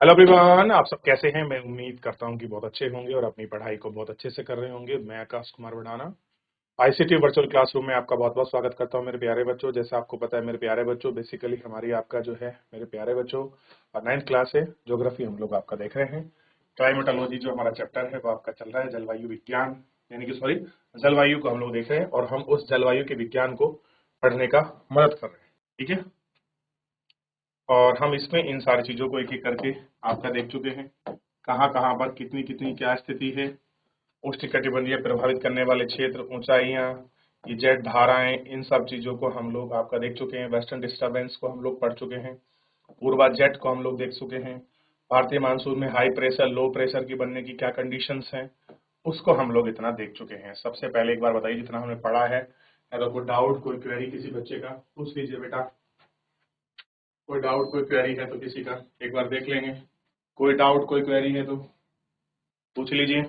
Hello everyone, आप सब कैसे हैं। मैं उम्मीद करता हूं कि बहुत अच्छे होंगे और अपनी पढ़ाई को बहुत अच्छे से कर रहे होंगे। मैं आकाश कुमार बढ़ाना आईसीटी वर्चुअल क्लासरूम में आपका बहुत बहुत स्वागत करता हूं मेरे प्यारे बच्चों। जैसा आपको पता है मेरे प्यारे बच्चों, बेसिकली हमारी आपका जो है मेरे प्यारे बच्चों 9th क्लास है। ज्योग्राफी हम लोग आपका देख रहे हैं। क्लाइमेटोलॉजी जो हमारा चैप्टर है वो आपका चल रहा है। जलवायु विज्ञान यानी कि सॉरी जलवायु को हम लोग देख रहे हैं और हम उस जलवायु के विज्ञान को पढ़ने का मदद कर रहे हैं। ठीक है, और हम इसमें इन सारी चीजों को एक एक करके आपका देख चुके हैं। कहाँ कहाँ पर कितनी कितनी क्या स्थिति है, उष्णकटिबंधीय प्रभावित करने वाले क्षेत्र, ऊंचाइयां, ये जेट धाराएं, इन सब चीजों को हम लोग आपका देख चुके हैं। वेस्टर्न डिस्टर्बेंस को हम लोग पढ़ चुके हैं। पूर्वा जेट को हम लोग देख चुके हैं। भारतीय मानसून में हाई प्रेशर लो प्रेशर की बनने की क्या कंडीशंस हैं, उसको हम लोग इतना देख चुके हैं। सबसे पहले एक बार बताइए जितना हमने पढ़ा है। अगर कोई डाउट कोई क्वेरी किसी बच्चे का पूछ लीजिए बेटा। कोई डाउट कोई क्वेरी है तो किसी का एक बार देख लेंगे। कोई डाउट कोई क्वेरी है तो पूछ लीजिए,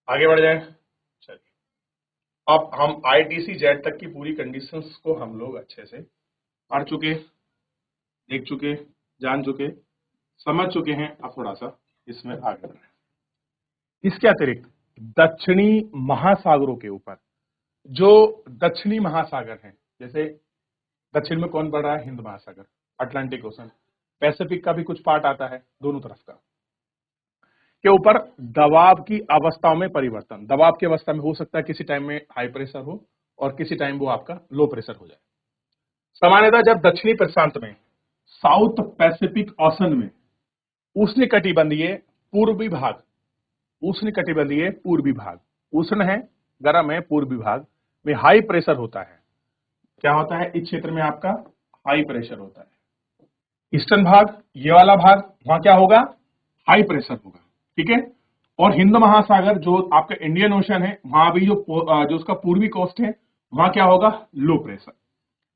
आगे बढ़ जाए। चलिए, अब हम आईटीसी जेड तक की पूरी कंडीशंस को हम लोग अच्छे से पढ़ चुके, देख चुके, जान चुके, समझ चुके हैं। अब थोड़ा सा इसमें आगे बढ़े। इसके अतिरिक्त दक्षिणी महासागरों के ऊपर जो दक्षिणी महासागर हैं, जैसे दक्षिण में कौन पड़ रहा है, हिंद महासागर, अटलांटिक ओशन, पैसिफिक का भी कुछ पार्ट आता है, दोनों तरफ का, के ऊपर दबाव की अवस्थाओं में परिवर्तन। दबाव की अवस्था में हो सकता है किसी टाइम में हाई प्रेशर हो और किसी टाइम वो आपका लो प्रेशर हो जाए। सामान्यतः जब दक्षिणी प्रशांत में, साउथ पैसिफिक ओशन में उष्णकटिबंधीय पूर्वी भाग, उष्णकटिबंधीय पूर्वी भाग, उष्ण है गर्म है, पूर्वी भाग में हाई प्रेशर होता है। क्या होता है इस क्षेत्र में आपका हाई प्रेशर होता है। ईस्टर्न भाग, ये वाला भाग, वहां क्या होगा, हाई प्रेशर होगा। ठीक है, और हिंद महासागर जो आपका इंडियन ओशन है, वहां भी जो उसका पूर्वी कोस्ट है, वहां क्या होगा, लो प्रेशर।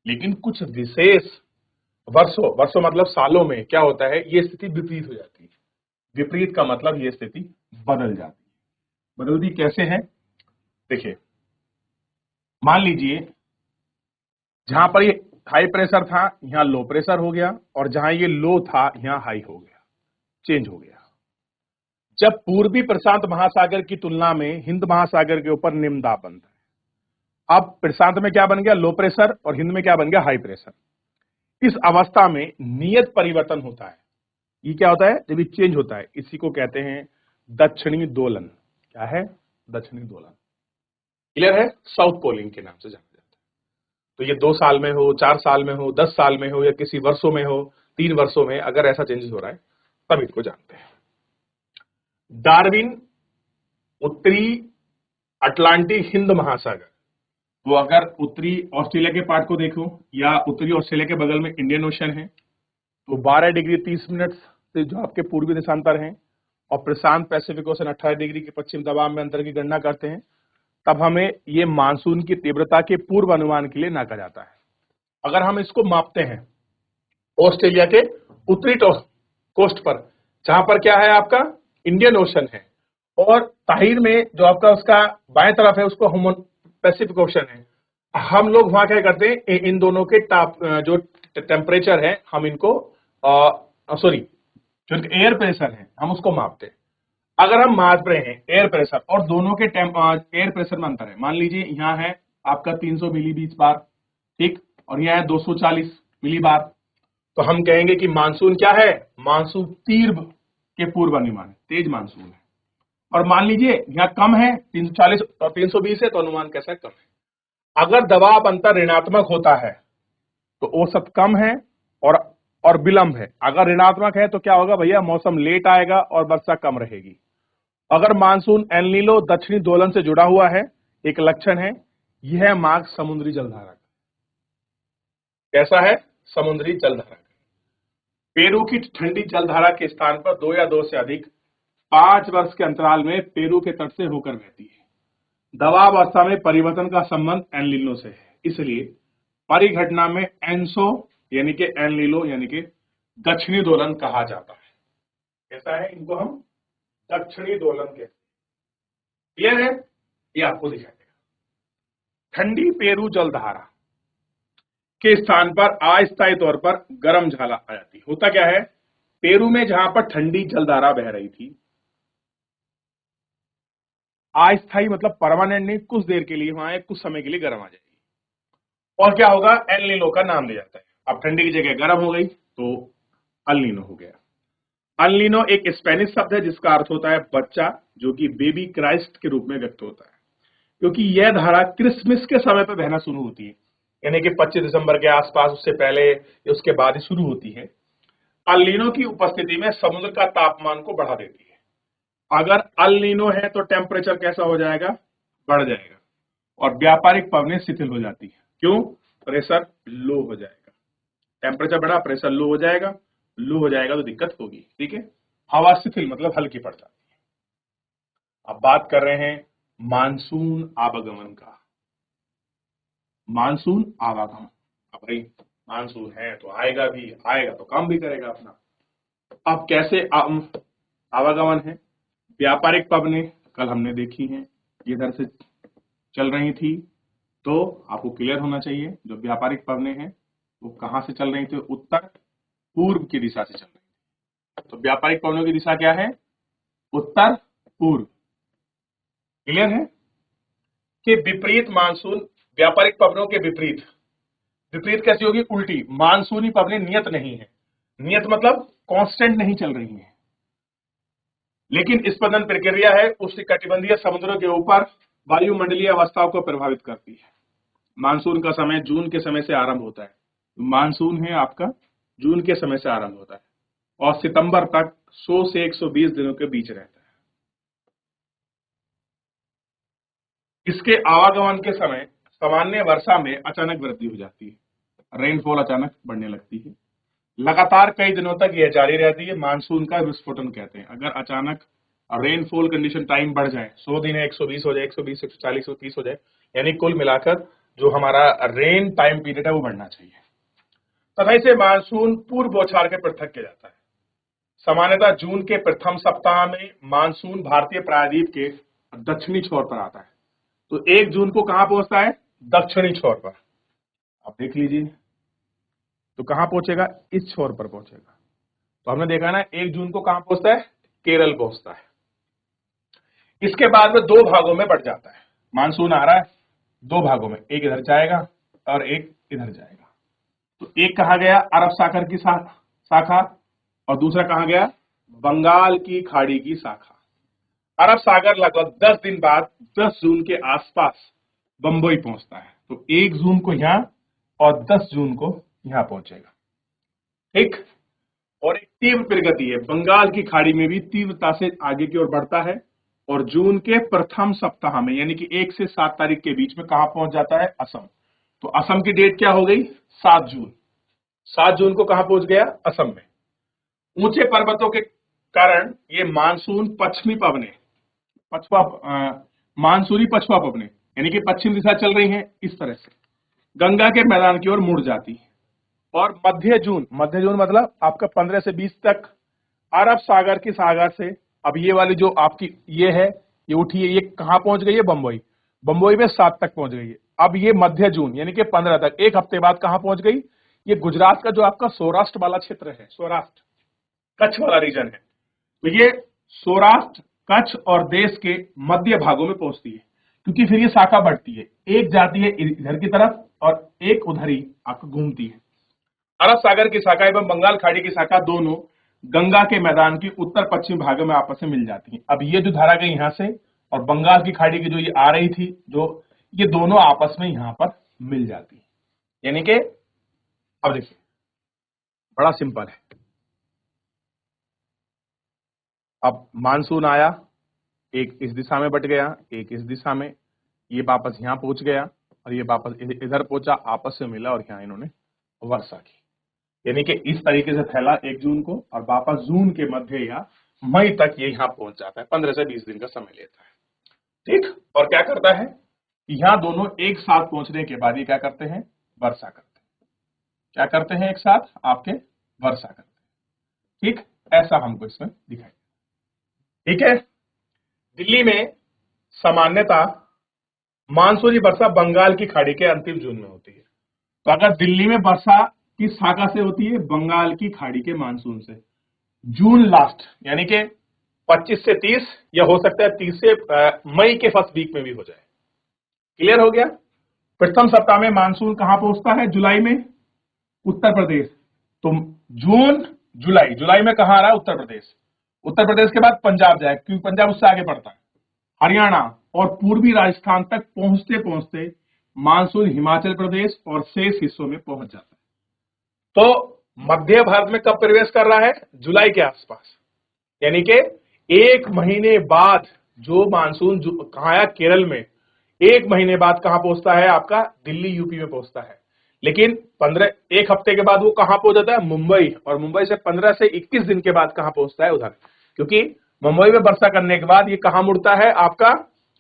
लेकिन कुछ विशेष वर्षों, वर्षों मतलब सालों में क्या होता है, ये स्थिति विपरीत हो जाती है। विपरीत का मतलब ये स्थिति बदल जाती है। बदलती कैसे है, देखिए, मान लीजिए जहां पर ये हाई प्रेशर था यहां लो प्रेशर हो गया, और जहां ये लो था यहां हाई हो गया, चेंज हो गया। जब पूर्वी प्रशांत महासागर की तुलना में हिंद महासागर के ऊपर निम्न दाब बनता है, अब प्रशांत में क्या बन गया, लो प्रेशर, और हिंद में क्या बन गया, हाई प्रेशर। इस अवस्था में नियत परिवर्तन होता है। ये क्या होता है, जब ये चेंज होता है, इसी को कहते हैं दक्षिणी दोलन। क्या है, दक्षिणी दोलन। क्लियर है, साउथ पोलिंग के नाम से जाना जाता है। तो ये 2 साल में हो, 4 साल में हो, 10 साल में हो, या किसी वर्षों में हो, 3 वर्षों में अगर ऐसा चेंजेस हो रहा है तब इसको जानते हैं। डार्विन उत्तरी अटलांटिक हिंद महासागर, वो अगर उत्तरी ऑस्ट्रेलिया के पार्ट को देखो या उत्तरी ऑस्ट्रेलिया के बगल में इंडियन ओशन है, तो 12 डिग्री 30 मिनट से जो आपके पूर्वी देशांतर हैं, और प्रशांत पैसिफिक ओशन 18 डिग्री के पश्चिम दबाव में अंतर की गणना करते हैं, तब हमें ये मानसून की तीव्रता के पूर्व अनुमान के लिए नाका जाता है। अगर हम इसको मापते हैं ऑस्ट्रेलिया के उत्तरी कोस्ट पर, जहां पर क्या है आपका इंडियन ओशन है, और ताहिर में जो आपका उसका बाएं तरफ है उसको हम पैसिफिक ओशन है, हम लोग वहां क्या करते हैं, इन दोनों के जो टेम्परेचर है हम इनको सॉरी जो एयर प्रेशर है हम उसको मापते हैं। अगर हम माप रहे हैं एयर प्रेशर और दोनों के एयर प्रेशर में अंतर है, मान लीजिए यहाँ है आपका 300 मिली 20 बार, ठीक, और यहाँ है 240 मिली बार, तो हम कहेंगे कि मानसून क्या है, मानसून तीव्र के पूर्व अनुमान, तेज मानसून है। और मान लीजिए यहाँ कम है 340 और 320 है, तो अनुमान कैसा है, कम है। अगर दबाव अंतर ऋणात्मक होता है तो औसत कम है और विलंब है। अगर ऋणात्मक है तो क्या होगा भैया, मौसम लेट आएगा और वर्षा कम रहेगी। अगर मानसून एल नीनो दक्षिणी दोलन से जुड़ा हुआ है, एक लक्षण है, यह मार्ग समुद्री जलधारा का। कैसा है, समुद्री जलधारा का। पेरू की ठंडी जलधारा के स्थान पर 2 या 2 से अधिक 5 वर्ष के अंतराल में पेरू के तट से होकर बहती है। दबाव अवस्था में परिवर्तन का संबंध एल नीनो से है, इसलिए परिघटना में एनसो यानी कि एल नीनो यानी कि दक्षिणी दोलन कहा जाता है। कैसा है, इनको हम दक्षिणी दोलन कहते हैं। क्लियर है, ये आपको दिखाई देगा। ठंडी पेरू जलधारा के स्थान पर अस्थायी तौर पर गर्म झाला आ जाती है। होता क्या है, पेरू में जहां पर ठंडी जलधारा बह रही थी, अस्थायी मतलब परमानेंट नहीं, कुछ देर के लिए वहां कुछ समय के लिए गर्म आ जाएगी, और क्या होगा, एल नीनो का नाम ले जाता है। अब ठंडी की जगह गर्म हो गई तो अल नीनो हो गया। अल नीनो एक स्पेनिश शब्द है जिसका अर्थ होता है बच्चा, जो कि बेबी क्राइस्ट के रूप में व्यक्त होता है, क्योंकि यह धारा क्रिसमस के समय पर बहना शुरू होती है, यानी कि 25 दिसंबर के आसपास, उससे पहले या उसके बाद ही शुरू होती है। अल नीनो की उपस्थिति में समुद्र का तापमान को बढ़ा देती है। अगर अल नीनो है तो टेम्परेचर कैसा हो जाएगा, बढ़ जाएगा, और व्यापारिक पवनें शिथिल हो जाती है। क्यों? प्रेशर लो हो जाएगा, टेम्परेचर बढ़ा, प्रेशर लो हो जाएगा, लो हो जाएगा तो दिक्कत होगी। ठीक है, हवा शिथिल मतलब हल्की पड़ जाती है। अब बात कर रहे हैं मानसून आवागमन का। मानसून आवागमन, अब भाई मानसून है तो आएगा भी, आएगा तो काम भी करेगा अपना। अब कैसे आवागमन है? व्यापारिक पवनें कल हमने देखी हैं, इधर से चल रही थी, तो आपको क्लियर होना चाहिए जो व्यापारिक पवनें हैं वो कहां से चल रही थी, उत्तर पूर्व की दिशा से चल रही थी। तो व्यापारिक पवनों की दिशा क्या है, उत्तर पूर्व। क्लियर है कि विपरीत मानसून, व्यापारिक पवनों के विपरीत, विपरीत कैसी होगी, उल्टी। मानसूनी पवनें नियत नहीं है, नियत मतलब कांस्टेंट नहीं चल रही हैं, लेकिन स्पंदन प्रक्रिया है उष्णकटिबंधीय समुद्रों के ऊपर वायुमंडलीय अवस्थाओं को प्रभावित करती है। मानसून का समय जून के समय से आरंभ होता है, मानसून है आपका जून के समय से आरंभ होता है और सितंबर तक 100 से 120 दिनों के बीच रहता है। इसके आवागमन के समय सामान्य वर्षा में अचानक वृद्धि हो जाती है, रेनफॉल अचानक बढ़ने लगती है, लगातार कई दिनों तक यह जारी रहती है, मानसून का विस्फोटन कहते हैं। अगर अचानक रेनफॉल कंडीशन टाइम बढ़ जाए, 100 दिन है 120 हो जाए, 120 140 130 हो जाए, यानी कुल मिलाकर जो हमारा रेन टाइम पीरियड है वो बढ़ना चाहिए, तथा इसे मानसून पूर्व बौछार के पृथक किया जाता है। सामान्यतः जून के प्रथम सप्ताह में मानसून भारतीय प्रायद्वीप के दक्षिणी छोर पर आता है। तो 1 जून को कहां पहुंचता है, दक्षिणी छोर पर। आप देख लीजिए, तो कहां पहुंचेगा, इस छोर पर पहुंचेगा। तो हमने देखा ना 1 जून को कहां पहुंचता है, केरल पहुंचता है। इसके बाद में 2 भागों में बढ़ जाता है, मानसून आ रहा है 2 भागों में, एक इधर जाएगा और एक इधर जाएगा। तो एक कहा गया अरब सागर की शाखा और दूसरा कहा गया बंगाल की खाड़ी की शाखा। अरब सागर लगभग 10 दिन बाद 10 जून के आसपास बंबई पहुंचता है। तो 1 जून को यहां और 10 जून को यहां पहुंचेगा। ठीक, और एक तीव्र प्रगति है, बंगाल की खाड़ी में भी तीव्रता से आगे की ओर बढ़ता है और जून के प्रथम सप्ताह में यानी कि 1 से 7 तारीख के बीच में कहां पहुंच जाता है, असम। तो असम की डेट क्या हो गई, 7 जून। 7 जून को कहां पहुंच गया, असम में। ऊंचे पर्वतों के कारण ये मानसून पश्चिमी पवने, मानसूनी पछुआ पवने यानी कि पश्चिम दिशा चल रही हैं, इस तरह से गंगा के मैदान की ओर मुड़ जाती है। और मध्य जून मतलब आपका 15 से 20 तक अरब सागर की सागर से, अब ये वाली जो आपकी ये है, ये उठी है, ये कहां पहुंच गई है, बंबई। बंबई में 7 तक पहुंच गई है। अब ये मध्य जून यानी कि 15 तक, एक हफ्ते बाद कहां पहुंच गई, ये गुजरात का जो आपका सौराष्ट्र वाला क्षेत्र है, सौराष्ट्र कच्छ वाला रीजन है, तो ये सौराष्ट्र कच्छ और देश के मध्य भागों में पहुंचती है, क्योंकि फिर ये शाखा बढ़ती है, एक जाती है इधर की तरफ और एक उधर ही आपको घूमती है। अरब सागर की शाखा एवं बंगाल खाड़ी की शाखा दोनों गंगा के मैदान की उत्तर पश्चिम भागों में आपस में मिल जाती हैं। अब ये जो धारा गई यहां से और बंगाल की खाड़ी की जो ये आ रही थी, जो ये दोनों आपस में यहां पर मिल जाती है, यानी कि अब देखिए बड़ा सिंपल है। अब मानसून आया, एक इस दिशा में बट गया, एक इस दिशा में, ये वापस यहां पहुंच गया और ये वापस इधर पहुंचा, आपस में मिला और यहां इन्होंने वर्षा की, यानी कि इस तरीके से फैला 1 जून को और वापस जून के मध्य या मई तक ये यहां पहुंच जाता है। 15 से 20 दिन का समय लेता है। ठीक, और क्या करता है, यहां दोनों एक साथ पहुंचने के बाद ये क्या करते हैं, वर्षा करते हैं। क्या करते हैं, एक साथ आपके वर्षा करते हैं। ठीक, ऐसा हमको इसमें दिखाई। ठीक है, दिल्ली में सामान्यतः मानसूनी वर्षा बंगाल की खाड़ी के अंतिम जून में होती है। तो अगर दिल्ली में वर्षा किस शाखा से होती है, बंगाल की खाड़ी के मानसून से, जून लास्ट यानी कि 25 से 30 या हो सकता है 30 से मई के फर्स्ट वीक में भी हो जाए। क्लियर हो गया। प्रथम सप्ताह में मानसून कहां पहुंचता है? जुलाई में उत्तर प्रदेश। तो जून जुलाई, जुलाई में कहां आ रहा है? उत्तर प्रदेश। उत्तर प्रदेश के बाद पंजाब जाए क्योंकि पंजाब उससे आगे पड़ता है, हरियाणा और पूर्वी राजस्थान तक पहुंचते पहुंचते मानसून हिमाचल प्रदेश और शेष हिस्सों में पहुंच जाता है। तो मध्य भारत में कब प्रवेश कर रहा है? जुलाई के आसपास, यानी कि एक महीने बाद जो मानसून कहां आया? केरल में। एक महीने बाद कहां पहुंचता है? आपका दिल्ली यूपी में पहुंचता है। लेकिन 15 एक हफ्ते के बाद वो कहां पहुंच जाता है? मुंबई। और मुंबई से 15 से 21 दिन के बाद कहां पहुंचता है? उधर। क्योंकि मुंबई में वर्षा करने के बाद ये कहां मुड़ता है? आपका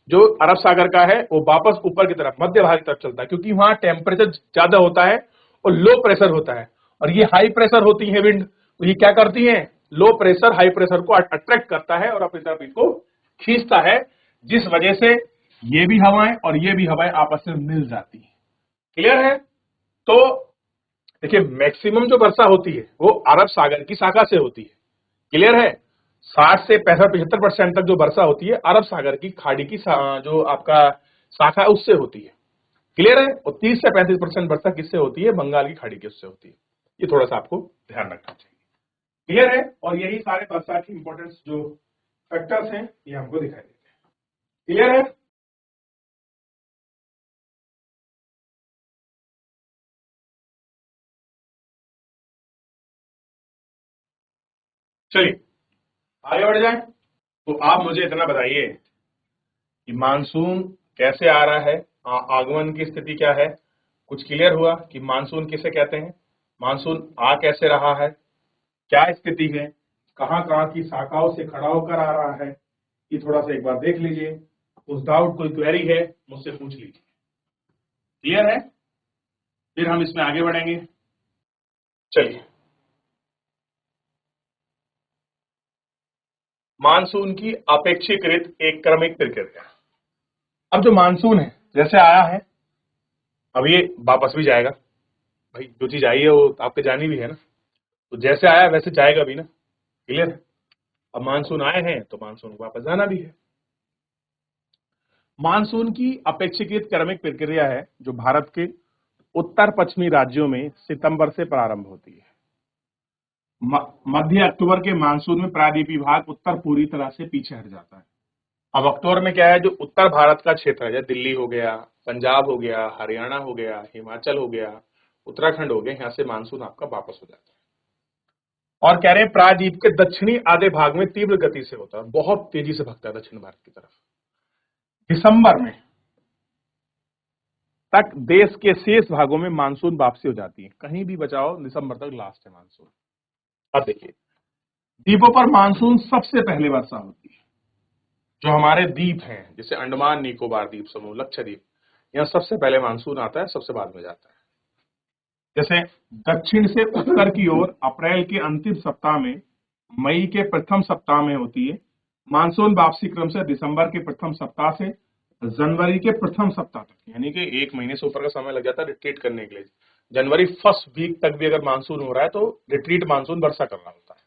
जो अरब सागर का है वो वापस ऊपर की तरफ मध्य भारत की तरफ चलता है, क्योंकि वहां टेम्परेचर ज्यादा होता है और लो प्रेशर होता है। और ये हाई प्रेशर होती है विंड, तो ये क्या करती है? लो प्रेशर हाई प्रेशर को अट्रैक्ट करता है और अपनी तरफ इसको खींचता है, जिस वजह से ये भी हवाएं और ये भी हवाएं आपस में मिल जाती है। क्लियर है? तो देखिए, मैक्सिमम जो वर्षा होती है वो अरब सागर की शाखा से होती है। क्लियर है? 60 से 65-75% तक जो वर्षा होती है अरब सागर की खाड़ी की जो आपका शाखा है उससे होती है। क्लियर है? और 30 से 35% वर्षा किससे होती है? बंगाल की खाड़ी की उससे होती है। ये थोड़ा सा आपको ध्यान रखना चाहिए। क्लियर है? और यही सारे वर्षा की इंपॉर्टेंस जो फैक्टर्स हैं ये हमको दिखाई देते हैं। क्लियर है? चलिए आगे बढ़ जाए। तो आप मुझे इतना बताइए कि मानसून कैसे आ रहा है, आगमन की स्थिति क्या है? कुछ क्लियर हुआ कि मानसून किसे कहते हैं, मानसून आ कैसे रहा है, क्या स्थिति है, कहां कहां की शाखाओं से खड़ा होकर आ रहा है, ये थोड़ा सा एक बार देख लीजिए। उस डाउट कोई क्वेरी है मुझसे पूछ लीजिए। क्लियर है? फिर हम इसमें आगे बढ़ेंगे। चलिए, मानसून की अपेक्षाकृत एक क्रमिक प्रक्रिया। अब जो मानसून है जैसे आया है, अब ये वापस भी जाएगा। भाई जो चीज आई है वो आपके जानी भी है ना, तो जैसे आया वैसे जाएगा भी ना। क्लियर है? अब मानसून आए हैं तो मानसून को वापस जाना भी है। मानसून की अपेक्षाकृत क्रमिक प्रक्रिया है जो भारत के उत्तर पश्चिमी राज्यों में सितंबर से प्रारंभ होती है। मध्य अक्टूबर के मानसून में प्रायद्वीपीय भाग उत्तर पूरी तरह से पीछे हट जाता है। अब अक्टूबर में क्या है? जो उत्तर भारत का क्षेत्र है, जैसे दिल्ली हो गया, पंजाब हो गया, हरियाणा हो गया, हिमाचल हो गया, उत्तराखंड हो गया, यहाँ से मानसून आपका वापस हो जाता है। और कह रहे हैं प्रायद्वीप के दक्षिणी आधे भाग में तीव्र गति से होता है, बहुत तेजी से भगता है दक्षिण भारत की तरफ। दिसंबर में तक देश के शेष भागों में मानसून वापसी हो जाती है। कहीं भी बचाओ, दिसंबर तक लास्ट है मानसून। अब देखिए, द्वीपों पर मानसून सबसे पहले वर्षा होती है। जो हमारे द्वीप हैं जैसे अंडमान निकोबार द्वीप समूह, लक्षद्वीप, यहाँ सबसे पहले मानसून आता है, सबसे बाद में जाता है। जैसे दक्षिण से उत्तर की ओर अप्रैल के अंतिम सप्ताह में, मई के प्रथम सप्ताह में होती है। मानसून वापसी क्रम से दिसंबर के प्रथम सप्ताह से जनवरी के प्रथम सप्ताह तक, यानी कि एक महीने से ऊपर का समय लग जाता है रिट्रीट करने के लिए। जनवरी फर्स्ट वीक तक भी अगर मानसून हो रहा है तो रिट्रीट मानसून वर्षा कर रहा होता है।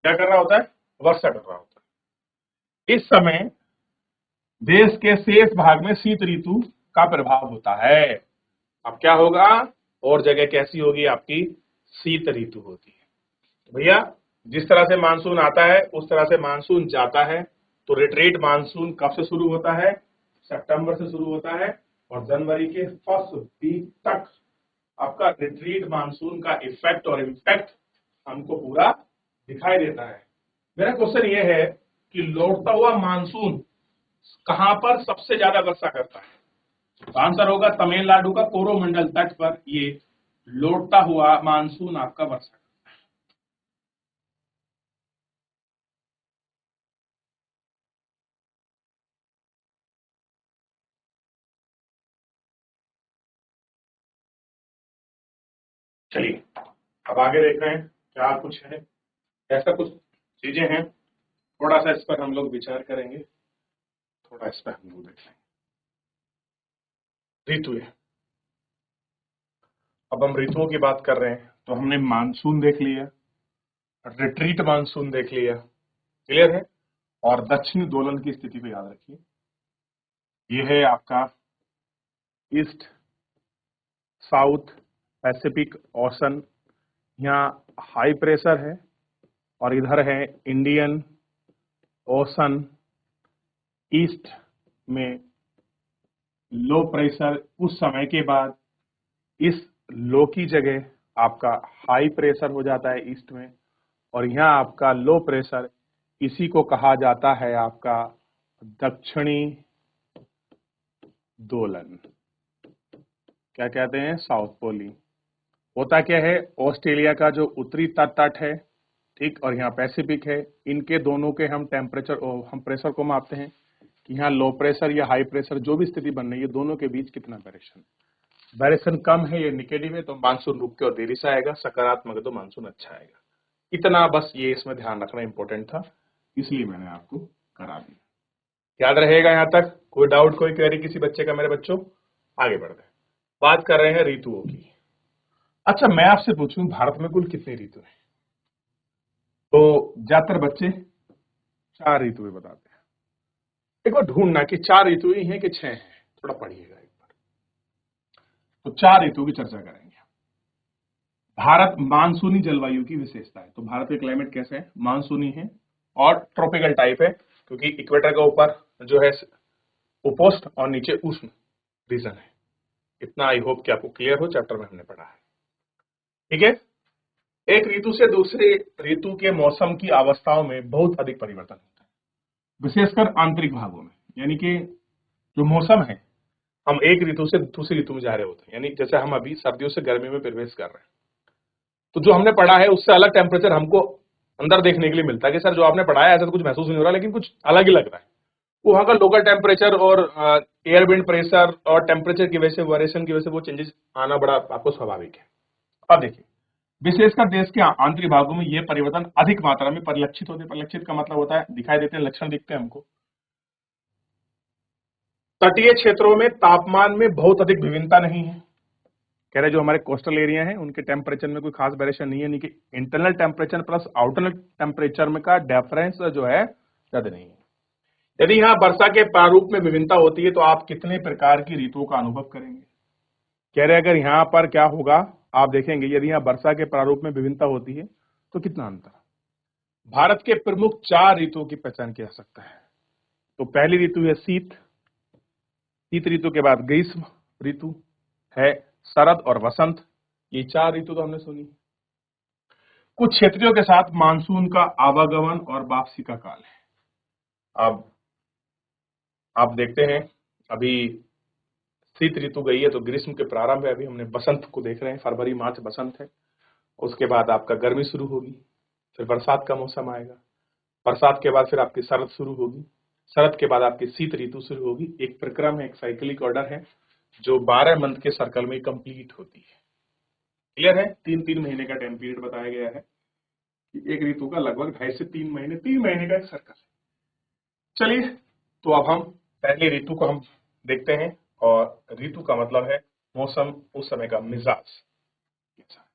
क्या कर रहा होता है? वर्षा कर रहा होता है। इस समय देश के शेष भाग में शीत ऋतु का प्रभाव होता है। अब क्या होगा? और जगह कैसी होगी आपकी? शीत ऋतु होती है। भैया जिस तरह से मानसून आता है उस तरह से मानसून जाता है। तो रिट्रीट मानसून कब से शुरू होता है? सितंबर से शुरू होता है और जनवरी के फर्स्ट वीक तक आपका रिट्रीट मानसून का इफेक्ट और इम्पैक्ट हमको पूरा दिखाई देता है। मेरा क्वेश्चन ये है कि लौटता हुआ मानसून कहां पर सबसे ज्यादा वर्षा करता है? तो आंसर होगा तमिलनाडु का कोरोमंडल तट पर ये लौटता हुआ मानसून आपका वर्षा। चलिए अब आगे देख रहे हैं क्या कुछ है, ऐसा कुछ चीजें हैं, थोड़ा सा इस पर हम लोग विचार करेंगे, थोड़ा इस पर हम लोग देख लेंगे। ऋतु है। अब हम ऋतुओं की बात कर रहे हैं, तो हमने मानसून देख लिया, रिट्रीट मानसून देख लिया, क्लियर है। और दक्षिणी दोलन की स्थिति को याद रखिए, ये है आपका ईस्ट साउथ पैसिफिक ओशन, यहाँ हाई प्रेशर है, और इधर है इंडियन ओशन, ईस्ट में लो प्रेशर। उस समय के बाद इस लो की जगह आपका हाई प्रेशर हो जाता है ईस्ट में, और यहाँ आपका लो प्रेशर, इसी को कहा जाता है आपका दक्षिणी दोलन, क्या कहते हैं, साउथ पोली। होता क्या है, ऑस्ट्रेलिया का जो उत्तरी तट है, ठीक, और यहाँ पैसिफिक है, इनके दोनों के हम टेम्परेचर, हम प्रेशर को मापते हैं कि यहाँ लो प्रेशर या हाई प्रेशर जो भी स्थिति बन रही है, दोनों के बीच कितना वेरिएशन, वेरिएशन कम है या निगेटिव है तो मानसून रुक के और देरी से आएगा, सकारात्मक है तो मानसून अच्छा आएगा। इतना बस ये इसमें ध्यान रखना इंपॉर्टेंट था, इसलिए मैंने आपको करा दिया। याद रहेगा यहाँ तक? कोई डाउट, कोई क्वेरी किसी बच्चे का? मेरे बच्चों आगे बढ़ते हैं, बात कर रहे हैं ऋतुओं की। अच्छा, मैं आपसे पूछूं भारत में कुल कितने ऋतु हैं? तो ज्यादातर बच्चे 4 ऋतुएं बताते हैं। एक बार ढूंढना कि 4 ऋतुएं हैं कि 6 हैं, थोड़ा पढ़िएगा एक बार। तो 4 ऋतुओं की चर्चा करेंगे। भारत मानसूनी जलवायु की विशेषता है, तो भारत का क्लाइमेट कैसा है? मानसूनी है और ट्रॉपिकल टाइप है, क्योंकि इक्वेटर के ऊपर जो है उपोष्ण और नीचे उष्ण रीजन है। इतना आई होप कि आपको क्लियर हो, चैप्टर में हमने पढ़ा है, ठीक है। एक ऋतु से दूसरे ऋतु के मौसम की अवस्थाओं में बहुत अधिक परिवर्तन होता है, विशेषकर आंतरिक भागों में, यानी कि जो मौसम है, हम एक ऋतु से दूसरी ऋतु में जा रहे होते हैं, यानी जैसे हम अभी सर्दियों से गर्मी में प्रवेश कर रहे हैं, तो जो हमने पढ़ा है उससे अलग टेम्परेचर हमको अंदर देखने के लिए मिलता है कि सर जो आपने पढ़ा है ऐसा तो कुछ महसूस नहीं हो रहा, लेकिन कुछ अलग ही लग रहा है। वहां का लोकल टेम्परेचर और एयर विंड प्रेशर और टेम्परेचर की वजह से, वेरिएशन की वजह से वो चेंजेस आना बड़ा आपको स्वाभाविक है। अब देखिए, विशेषकर देश के आंतरिक भागों में ये परिवर्तन अधिक मात्रा में परिलक्षित होते हैं। परिलक्षित का मतलब होता है दिखाई देते हैं, लक्षण दिखते हैं हमको। तटीय क्षेत्रों में तापमान में बहुत अधिक विभिन्नता नहीं है, कह रहे जो हमारे कोस्टल एरिया है उनके टेम्परेचर में कोई खास वेरिएशन नहीं है, यानी कि इंटरनल टेम्परेचर प्लस आउटरनल टेम्परेचर में का डिफरेंस जो है ज्यादा नहीं है। यदि यहाँ वर्षा के प्रारूप में विभिन्नता होती है तो आप कितने प्रकार की ऋतुओं का अनुभव करेंगे? कह रहे अगर यहाँ पर क्या होगा, आप देखेंगे यदि यहाँ वर्षा के प्रारूप में विभिन्नता होती है तो कितना अंतर। भारत के प्रमुख 4 ऋतुओं की पहचान किया जा सकता है। तो पहली ऋतु है शीत, शीत ऋतु के बाद ग्रीष्म ऋतु है, शरद और वसंत, ये 4 ऋतु तो हमने सुनी। कुछ क्षेत्रों के साथ मानसून का आवागमन और वापसी का काल है। अब आप देखते हैं, अभी शीत ऋतु गई है तो ग्रीष्म के प्रारंभ है, अभी हमने बसंत को देख रहे हैं, फरवरी मार्च बसंत है। उसके बाद आपका गर्मी शुरू होगी, फिर बरसात का मौसम आएगा, बरसात के बाद फिर आपकी शरद शुरू होगी, शरद के बाद आपकी शीत ऋतु शुरू होगी। एक प्रक्रम है, एक साइक्लिक ऑर्डर है जो 12 मंथ के सर्कल में कंप्लीट होती है। क्लियर है? 3-3 महीने का टाइम पीरियड बताया गया है कि एक ऋतु का लगभग 2.5 से 3 महीने, 3 महीने का एक सर्कल है। चलिए, तो अब हम पहले ऋतु को हम देखते हैं, और ऋतु का मतलब है मौसम, उस समय का मिजाज कैसा है।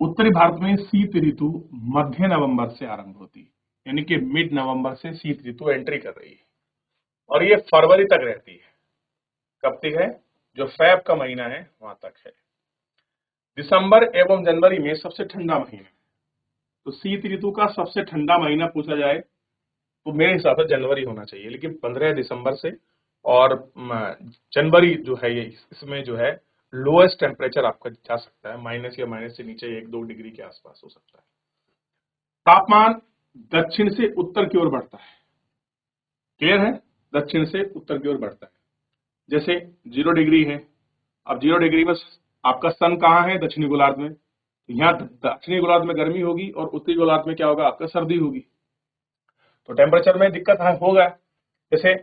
उत्तरी भारत में शीत ऋतु मध्य नवंबर से आरंभ होती है, यानी कि मिड नवंबर से शीत ऋतु एंट्री कर रही है और ये फरवरी तक रहती है। कब तक है? जो फैब का महीना है वहां तक है। दिसंबर एवं जनवरी में सबसे ठंडा महीना है, तो शीत ऋतु का सबसे ठंडा महीना पूछा जाए तो मेरे हिसाब से जनवरी होना चाहिए, लेकिन 15 दिसंबर से और जनवरी जो है ये, इसमें जो है लोएस्ट टेम्परेचर आपका जा सकता है, माइनस या माइनस से नीचे 1-2 डिग्री के आसपास हो सकता है। तापमान दक्षिण से उत्तर की ओर बढ़ता है, क्लियर है? दक्षिण से उत्तर की ओर बढ़ता है। जैसे 0 डिग्री है, अब 0 डिग्री में आपका सन कहाँ है? दक्षिणी गोलार्ध में। यहाँ दक्षिणी गोलार्ध में गर्मी होगी और उत्तरी गोलार्ध में क्या होगा? आपका सर्दी होगी, तो टेम्परेचर में दिक्कत होगा। जैसे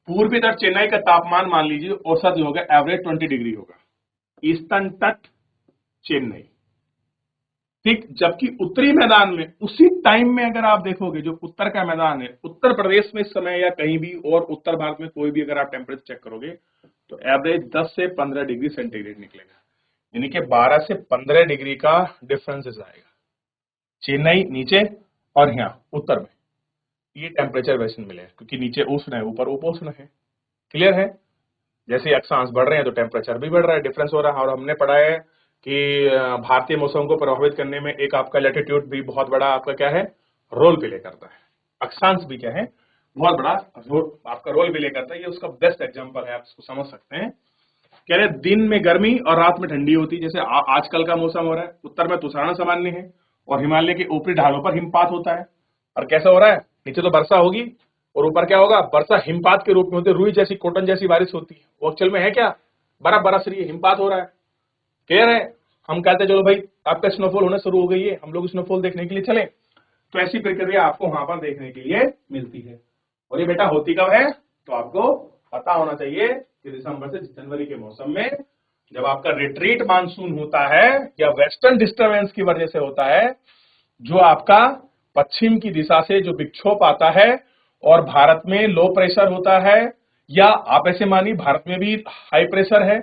पूर्वी तट चेन्नई का तापमान मान लीजिए औसत जो होगा एवरेज 20 डिग्री होगा, ईस्टर्न तट चेन्नई, ठीक। जबकि उत्तरी मैदान में उसी टाइम में अगर आप देखोगे, जो उत्तर का मैदान है, उत्तर प्रदेश में इस समय या कहीं भी और उत्तर भारत में कोई भी अगर आप टेम्परेचर चेक करोगे तो एवरेज 10 से 15 डिग्री सेंटीग्रेड निकलेगा। यानी कि 12 से 15 डिग्री का डिफरेंसेस आएगा। चेन्नई नीचे और यहाँ उत्तर में ये टेम्परेचर वेरिएशन मिलेगा, क्योंकि नीचे उष्ण है, ऊपर उपोष्ण है। क्लियर है? जैसे अक्षांश बढ़ रहे हैं तो टेम्परेचर भी बढ़ रहा है, डिफरेंस हो रहा है। और हमने पढ़ा है कि भारतीय मौसम को प्रभावित करने में एक आपका लैटिट्यूड भी बहुत बड़ा आपका क्या है, रोल प्ले करता है। अक्षांश भी क्या है, बहुत बड़ा आपका रोल प्ले करता है। ये उसका बेस्ट एग्जांपल है, आप इसको समझ सकते हैं। कह रहे दिन में गर्मी और रात में ठंडी होती है, जैसे आजकल का मौसम हो रहा है। उत्तर में तुषारण सामान्य है और हिमालय के ऊपरी ढालों पर हिमपात होता है। और कैसा हो रहा है, नीचे तो वर्षा होगी और ऊपर क्या होगा, वर्षा हिमपात के रूप में होती है, रुई जैसी कॉटन जैसी बारिश होती है। वो एक्चुअल में है क्या, बर्फ बरस रही है, हिमपात हो रहा है। क्लियर है? हम कहते हैं चलो भाई आपका स्नोफॉल होना शुरू हो गई है, हम लोग स्नोफॉल देखने के लिए चले, तो ऐसी प्रक्रिया आपको वहां पर देखने के लिए मिलती है। और ये बेटा होती कब है, तो आपको पता होना चाहिए कि दिसंबर से जनवरी के मौसम में जब आपका रिट्रीट मानसून होता है या वेस्टर्न डिस्टर्बेंस की वजह से होता है, जो आपका पश्चिम की दिशा से जो विक्षोभ आता है और भारत में लो प्रेशर होता है, या आप ऐसे मानिए भारत में भी हाई प्रेशर है,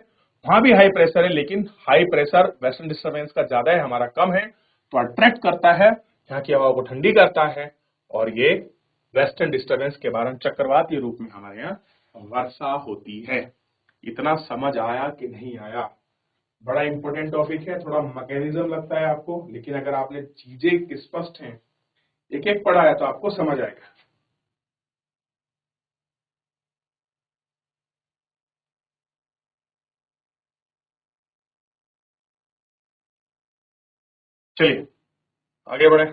वहां भी हाई प्रेशर है, लेकिन हाई प्रेशर वेस्टर्न डिस्टर्बेंस का ज्यादा है, हमारा कम है, तो अट्रैक्ट करता है, यहाँ की हवा को ठंडी करता है, और ये वेस्टर्न डिस्टर्बेंस के कारण चक्रवाती रूप में हमारे यहाँ वर्षा होती है। इतना समझ आया कि नहीं आया? बड़ा इंपॉर्टेंट टॉपिक है, थोड़ा मैकेनिज्म लगता है आपको, लेकिन अगर आपने चीजें स्पष्ट हैं, एक एक पढ़ा है, तो आपको समझ आएगा। चलिए आगे बढ़े।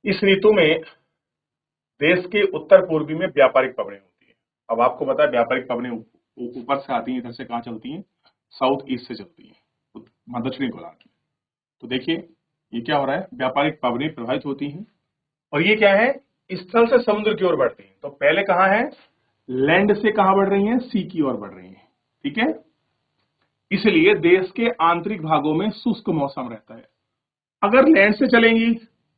इस ऋतु में देश के उत्तर पूर्वी में व्यापारिक पवनें होती है। अब आपको पता है व्यापारिक पवनें ऊपर से आती हैं, इधर से कहाँ चलती हैं, साउथ ईस्ट से चलती हैं, दक्षिणी गोलार्ध में। तो देखिए ये क्या हो रहा है, व्यापारिक पवनें प्रभावित होती हैं, और ये क्या है, स्थल से समुद्र की ओर बढ़ती हैं। तो पहले कहाँ है, लैंड से कहाँ बढ़ रही हैं, सी की ओर बढ़ रही हैं। ठीक है, इसलिए देश के आंतरिक भागों में शुष्क मौसम रहता है। अगर लैंड से चलेंगी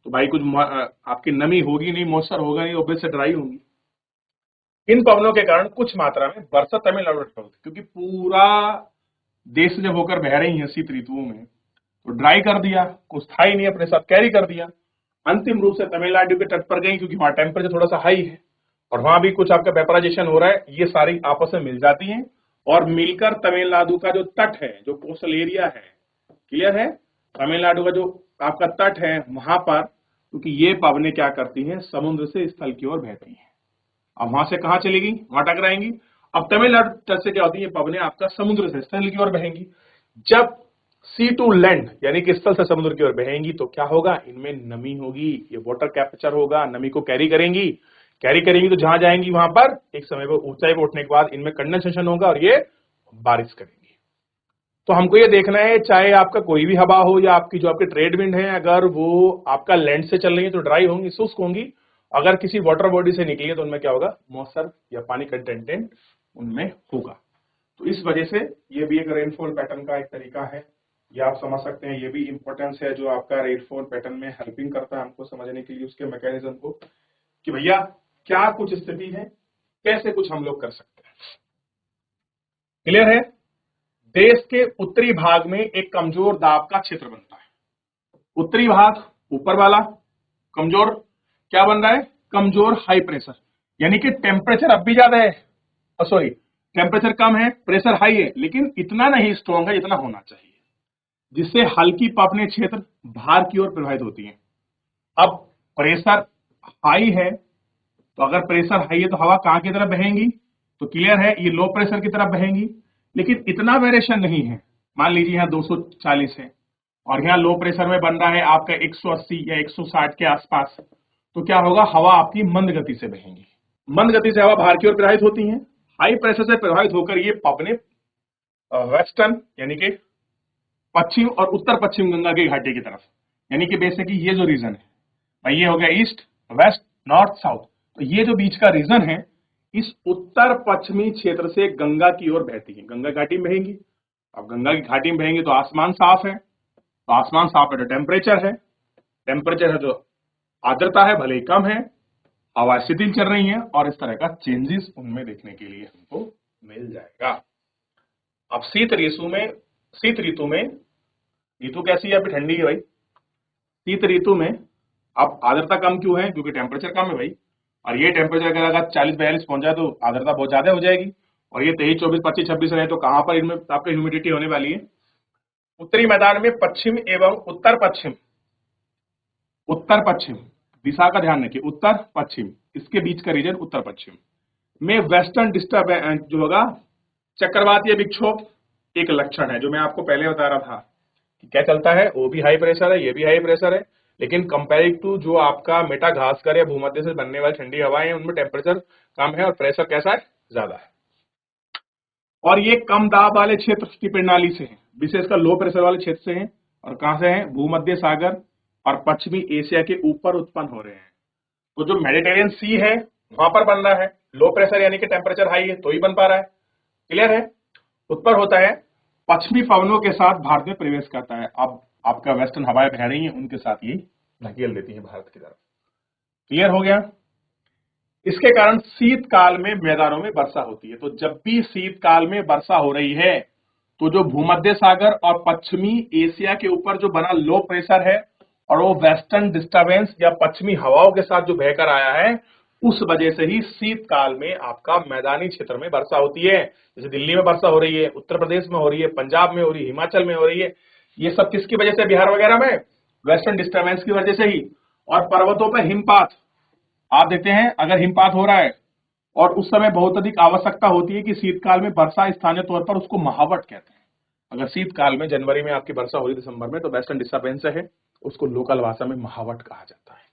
तो भाई कुछ आपकी नमी होगी नहीं, मॉइस्चर होगा नहीं, ऑब्वियस ड्राई होंगी। इन पवनों के कारण कुछ मात्रा में वर्षा तमिलनाडु में होती है, क्योंकि पूरा देश जब होकर बह रही है शीत ऋतुओं में, तो ड्राई कर दिया, कुछ था ही नहीं, अपने साथ कैरी कर दिया। अंतिम रूप से तमिलनाडु के तट पर गई, क्योंकि वहां टेम्परेचर थोड़ा सा हाई है और वहां भी कुछ आपका वेपराइजेशन हो रहा है, ये सारी आपस में मिल जाती हैं और मिलकर तमिलनाडु का जो तट है, जो कोस्टल एरिया है, क्लियर है, तमिलनाडु का जो आपका तट है वहां पर, क्योंकि ये पवनें क्या करती हैं, समुद्र से स्थल की ओर बहती हैं। अब वहां से कहां चलेगी, वहां टकराएंगी। अब तमिलनाडु तट से क्या होती है, पवनें आपका समुद्र से स्थल की ओर बहेंगी। जब सी टू लैंड यानी कि स्थल से समुद्र की ओर बहेंगी तो क्या होगा, इनमें नमी होगी, ये वाटर कैप्चर होगा, नमी को कैरी करेंगी, तो जहां जाएंगी वहां पर एक समय पर ऊंचाई पर उठने के बाद इनमें कंडेंसेशन होगा और ये बारिश करेंगी। तो हमको ये देखना है, चाहे आपका कोई भी हवा हो या आपकी जो आपके ट्रेड विंड है, अगर वो आपका लैंड से चल रही है तो ड्राई होंगी, शुष्क होंगी। अगर किसी वाटर बॉडी से निकली है तो उनमें क्या होगा, मॉइस्चर या पानी कंटेंट उनमें होगा। तो इस वजह से ये भी एक रेनफॉल पैटर्न का एक तरीका है, ये आप समझ सकते हैं। ये भी इंपॉर्टेंस है जो आपका रेनफॉल पैटर्न में हेल्पिंग करता है हमको समझने के लिए उसके मैकेनिज्म को, कि भैया क्या कुछ स्थिति है, कैसे कुछ हम लोग कर सकते हैं। क्लियर है? देश के उत्तरी भाग में एक कमजोर दाब का क्षेत्र बनता है। उत्तरी भाग ऊपर वाला कमजोर क्या बन रहा है, कमजोर हाई प्रेशर, यानी कि टेम्परेचर अब भी ज्यादा है, सॉरी टेम्परेचर कम है, प्रेशर हाई है, लेकिन इतना नहीं स्ट्रॉन्ग है जितना होना चाहिए, जिससे हल्की पवनें क्षेत्र बाहर की ओर प्रभावित होती हैं। अब प्रेशर हाई है, तो अगर प्रेशर हाई है तो हवा कहां की तरफ बहेंगी, तो क्लियर है ये लो प्रेशर की तरफ बहेंगी, लेकिन इतना वेरिएशन नहीं है। मान लीजिए यहाँ 240 है और यहाँ लो प्रेशर में बन रहा है आपका 180 या 160 के आसपास, तो क्या होगा, हवा आपकी मंद गति से बहेंगी, मंद गति से हवा बाहर की ओर प्रवाहित होती है। हाई प्रेशर से प्रभावित होकर ये पवने वेस्टर्न यानी कि पश्चिम और उत्तर पश्चिम गंगा की घाटी की तरफ, यानी कि बेसिकली ये जो रीजन है भाई, ये हो गया ईस्ट वेस्ट नॉर्थ साउथ, तो ये जो बीच का रीजन है इस उत्तर पश्चिमी क्षेत्र से गंगा की ओर बहती है, गंगा घाटी में बहेंगी। अब गंगा की घाटी में बहेंगे तो आसमान साफ है, तो आसमान साफ है तो टेम्परेचर है, टेम्परेचर है तो आर्द्रता है, भले ही कम है, हवा शिथिल चल रही है, और इस तरह का चेंजेस उनमें देखने के लिए हमको मिल जाएगा। अब शीत ऋतु में ऋतु कैसी है? अभी ठंडी है भाई। शीत ऋतु में अब आर्द्रता कम क्यों है? क्योंकि टेम्परेचर कम है भाई, और ये टेम्परेचर अगर 40-42 पहुंच जाए तो आर्द्रता बहुत ज्यादा हो जाएगी, और ये 23, 24, 25, 26 रहे तो कहां पर इनमें आपका ह्यूमिडिटी होने वाली है? उत्तरी मैदान में पश्चिम एवं उत्तर पश्चिम दिशा का ध्यान रखिए, उत्तर पश्चिम, इसके बीच का रीजन उत्तर पश्चिम में वेस्टर्न डिस्टर्बेंस जो होगा, चक्रवातीय विक्षोभ एक लक्षण है, जो मैं आपको पहले बता रहा था कि क्या चलता है, वो भी हाई प्रेशर है, ये भी हाई प्रेशर है, लेकिन कंपेयरिंग टू जो आपका मेटाघास्कर या भूमध्य से बनने वाली ठंडी हवाएं हैं, उनमें टेम्परेचर कम है और प्रेशर कैसा है? ज्यादा है। और ये कम दाब वाले क्षेत्र की प्रणाली से है, विशेषकर लो प्रेशर वाले क्षेत्र से है, और कहां से है? भूमध्य सागर और पश्चिमी एशिया के ऊपर उत्पन्न हो रहे हैं। तो जो मेडिटेरियन सी है वहां पर बन रहा है, लो प्रेशर यानी कि टेम्परेचर हाई है तो ही बन पा रहा है। क्लियर है? उत्पन्न होता है, पश्चिमी पवनों के साथ भारत में प्रवेश करता है। अब आपका वेस्टर्न हवाएं बह रही हैं, उनके साथ ये धकेल देती है भारत की तरफ। क्लियर हो गया? इसके कारण शीतकाल में मैदानों में वर्षा होती है। तो जब भी शीतकाल में वर्षा हो रही है तो जो भूमध्य सागर और पश्चिमी एशिया के ऊपर जो बना लो प्रेशर है और वो वेस्टर्न डिस्टर्बेंस या पश्चिमी हवाओं के साथ जो बहकर आया है, उस वजह से ही शीतकाल में आपका मैदानी क्षेत्र में वर्षा होती है। जैसे दिल्ली में वर्षा हो रही है, उत्तर प्रदेश में हो रही है, पंजाब में हो रही है, हिमाचल में हो रही है। ये सब किसकी वजह से? बिहार वगैरह में वेस्टर्न डिस्टर्बेंस की वजह से ही। और पर्वतों पर हिमपात आप देखते हैं, अगर हिमपात हो रहा है और उस समय बहुत अधिक आवश्यकता होती है कि शीतकाल में वर्षा, स्थानीय तौर पर उसको महावट कहते हैं। अगर शीतकाल में जनवरी में आपकी वर्षा हो रही दिसंबर में, तो वेस्टर्न डिस्टर्बेंस है, उसको लोकल भाषा में महावट कहा जाता है।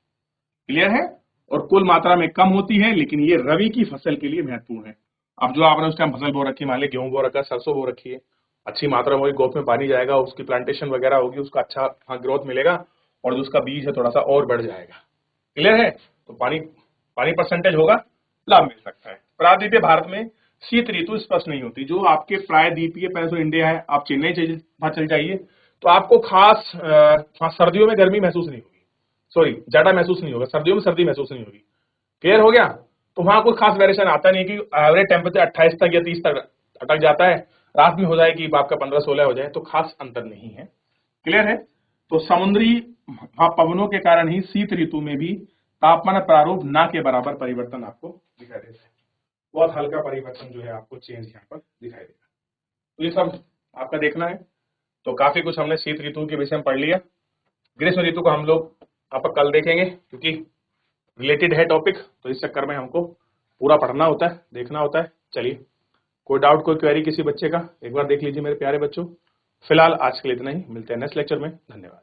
क्लियर है? और कुल मात्रा में कम होती है, लेकिन ये रबी की फसल के लिए महत्वपूर्ण है। अब जो आपने उस टाइम फसल बो रखी, मान ली गेहूं बो रखा है, सरसों बो रखी है, अच्छी मात्रा में गोप में पानी जाएगा, उसकी प्लांटेशन वगैरह होगी, उसका अच्छा ग्रोथ मिलेगा और जो उसका बीज है थोड़ा सा और बढ़ जाएगा। क्लियर है? तो पानी परसेंटेज होगा, लाभ मिल सकता है। प्रायद्वीपीय भारत में शीत ऋतु स्पष्ट नहीं होती। जो आपके प्रायद्वीपीय पैसो इंडिया है, आप चेन्नई चल जाइए तो आपको खास सर्दियों में गर्मी महसूस नहीं होगी, सॉरी ज्यादा महसूस नहीं होगा, सर्दियों में सर्दी महसूस नहीं होगी। क्लियर हो गया? तो वहां कोई खास वेरिएशन आता नहीं कि एवरेज टेम्परेचर 28 तक या 30 तक अटक जाता है, रात में हो जाए कि आपका 15-16 हो जाए, तो खास अंतर नहीं है। क्लियर है? तो समुद्री पवनों के कारण ही शीत ऋतु में भी तापमान प्रारूप ना के बराबर परिवर्तन आपको दिखाई देता है। बहुत हल्का परिवर्तन जो है आपको चेंज यहाँ पर दिखाई देगा। तो ये सब आपका देखना है। तो काफी कुछ हमने शीत ऋतु के विषय में पढ़ लिया। ग्रीष्म ऋतु को हम लोग आप कल देखेंगे, क्योंकि रिलेटेड है टॉपिक, तो इस चक्कर में हमको पूरा पढ़ना होता है, देखना होता है। चलिए, कोई डाउट, कोई क्वेरी किसी बच्चे का एक बार देख लीजिए मेरे प्यारे बच्चों। फिलहाल आज के लिए इतना ही, मिलते हैं नेक्स्ट लेक्चर में। धन्यवाद।